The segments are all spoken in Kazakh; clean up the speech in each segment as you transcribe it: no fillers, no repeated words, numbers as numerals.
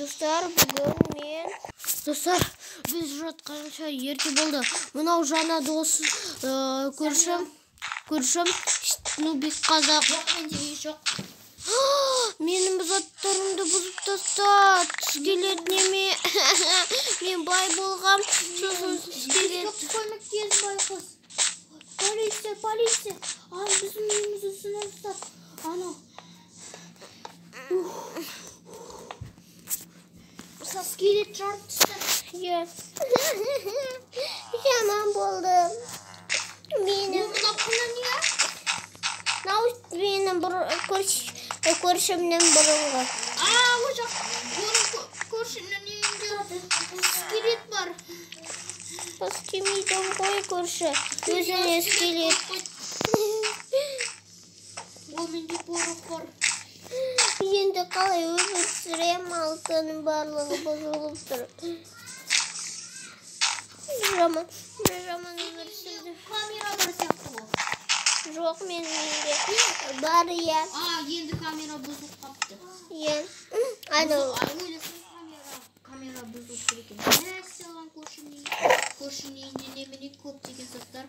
Достар, бүгін мен... Достар, біз жатқанша ерте болды. Мынау жаңа досы көршім, Нубик қазақ. Жоқ, менде жоқ. Менің заттарымды бұзып тастады. Скелет неме? Мен бай болғам. Сосын скелет. Көмектес байқұс. Полиция. Біздің үйімізді сынап тастады. Ана. Скелет жарып тастады. Жаман болды. Менің көршімнің бұрынғы. О жақ. Көршінің үйінде скелет бар. Істемейді ғой көрші. Өзіне скелет. Менде порох бар. Енді қалай өмір сүрем, алтының барлығы бұзылып тұр. Жаман өмір сүрді. Камера бар сияқты ғой. Жоқ, менде бар, иә. Енді камера бұзылып қапты. Иә. Анау. Камера бұзылып тұр екен. Саған көршінің үйінде немене көптеген заттар.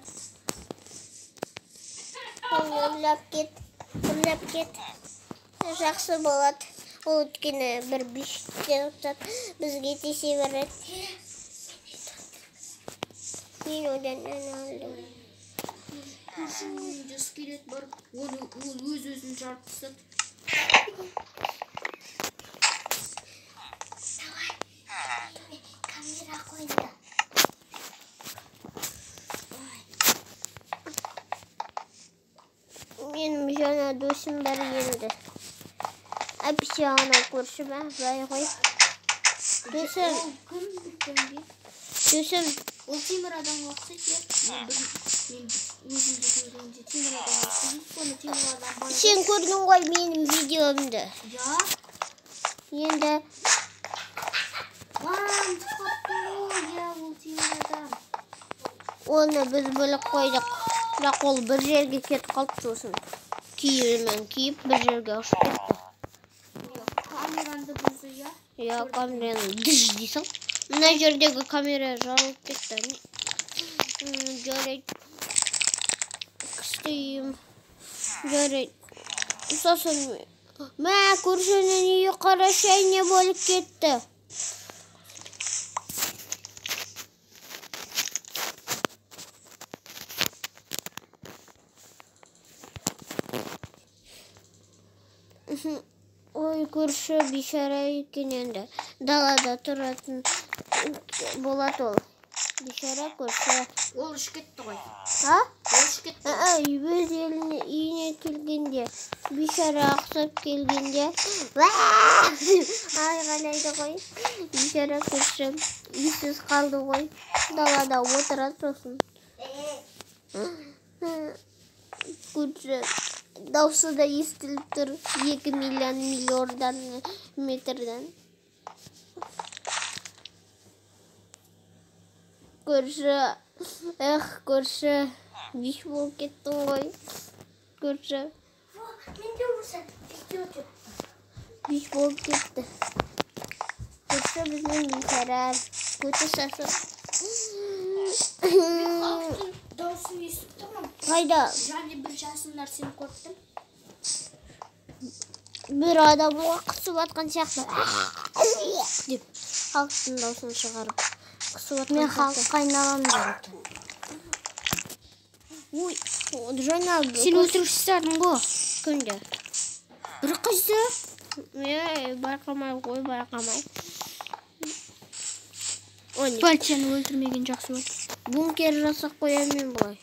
Ұрлап кет. Жақсы болады. Ол өткені бір бишікте ұстап, бізге тесе береді. Мен одан алдым. Көршінің үйінде скелет бар. Ол өз-өзін жарып тастады. Камера қойды. Менің жаңа досым бар енді. Әпше ана көрші ма? Бай ғой. Досым. Ол темір адамға ұқсайды. Мен өзімде көргенде темір адамға ұқсайды. Сен көрдің ғой менің видеомды. Ja. Енді. Ол темір адам. Оны біз бөліп қойдық. Бірақ ол бір жерге кетіп қалды сосын. Киімін киіп бір жерге ұшып кетті. Камеранды бұзды, я? Я камераны дыш дейсің. Мына жердегі камера жарылып кетті. Жарайды. Күстейім. Жарайды. Сосын мә көршінің үйі қара шәйне болып кетті. Ой, көрші бишара екен енді. Далада тұратын болады ол. Бишара көрші. Ол үш кетті ғой. Ол үш кетті. Өз үйіне келгенде, бишара ақсап келгенде, айғайлайды ғой. Бишара көрші үйсіз қалды ғой. Далада отырады сосын. Көрші. Даусы да естіліп тұр 2 миллион метрден. Көрші, көрші, биш болып кеттің ғой. Көрші. Биш болып кетті. Көрші біздің бишара. Көті сасып. Даусын естіп тұрмын. Қайда? Және бір жасын нәрсені көрттім. Бір адамға қысып атқан сияқты. Деп халықтың даусын шығарып. Мен халыққа айналам дейді. Ой, жаңа Сен өлтірушісің ғой. Кімді? Бір қызды. Байқамай ғой, байқамай. Полицияны өлтірмеген жақсы болды. Бункер жасақ қоямын бұлай.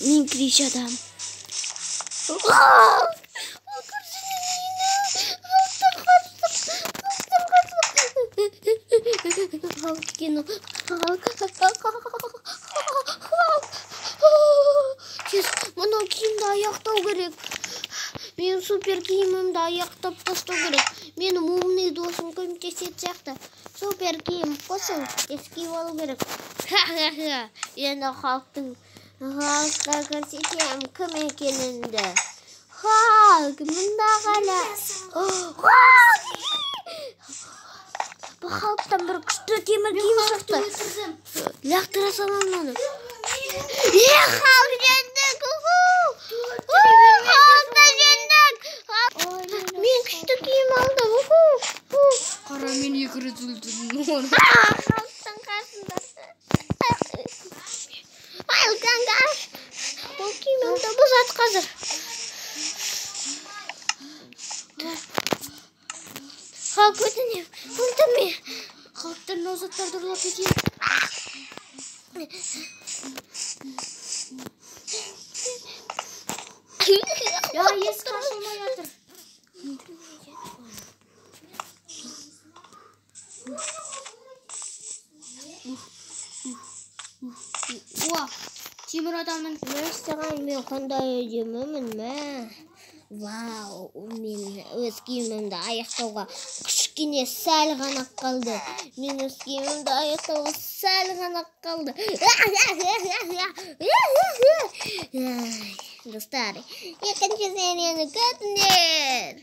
Мен крич адам. Мұнау киімді аяқтау керек. Мен супер киімімді аяқтап тастау керек. Менің умный досым көмектесетін сияқты. Супер киім қосыл, ескиіп алу керек. Енді халықтың Халыққа көрсетем кім екенімді. Халк, мұнда қала. Бұл халықтан бір күшті темір киім шықты. Лақтыра салам оны. Халк жеңдік! Халықта жеңдік! Мен күшті киім алдым. Қара, мен 2 рет өлтірдім. Халықтың қасында. Алқанға. Ол киімімді бұзады қазір. Халк өтінем. Өлтірме. Халықтан озаттарды ұрлап кетейін. Я, есік ашылмай жатыр. Уа, темір адамның Мәстіған мен қандай өдемімін мә. Вау, мен өз киімімді аяқтауға кішкене сәл ғана қалды. Мен өз киімімді аяқтауға сәл ғана қалды. Достар, екінші серияны күтіңдер.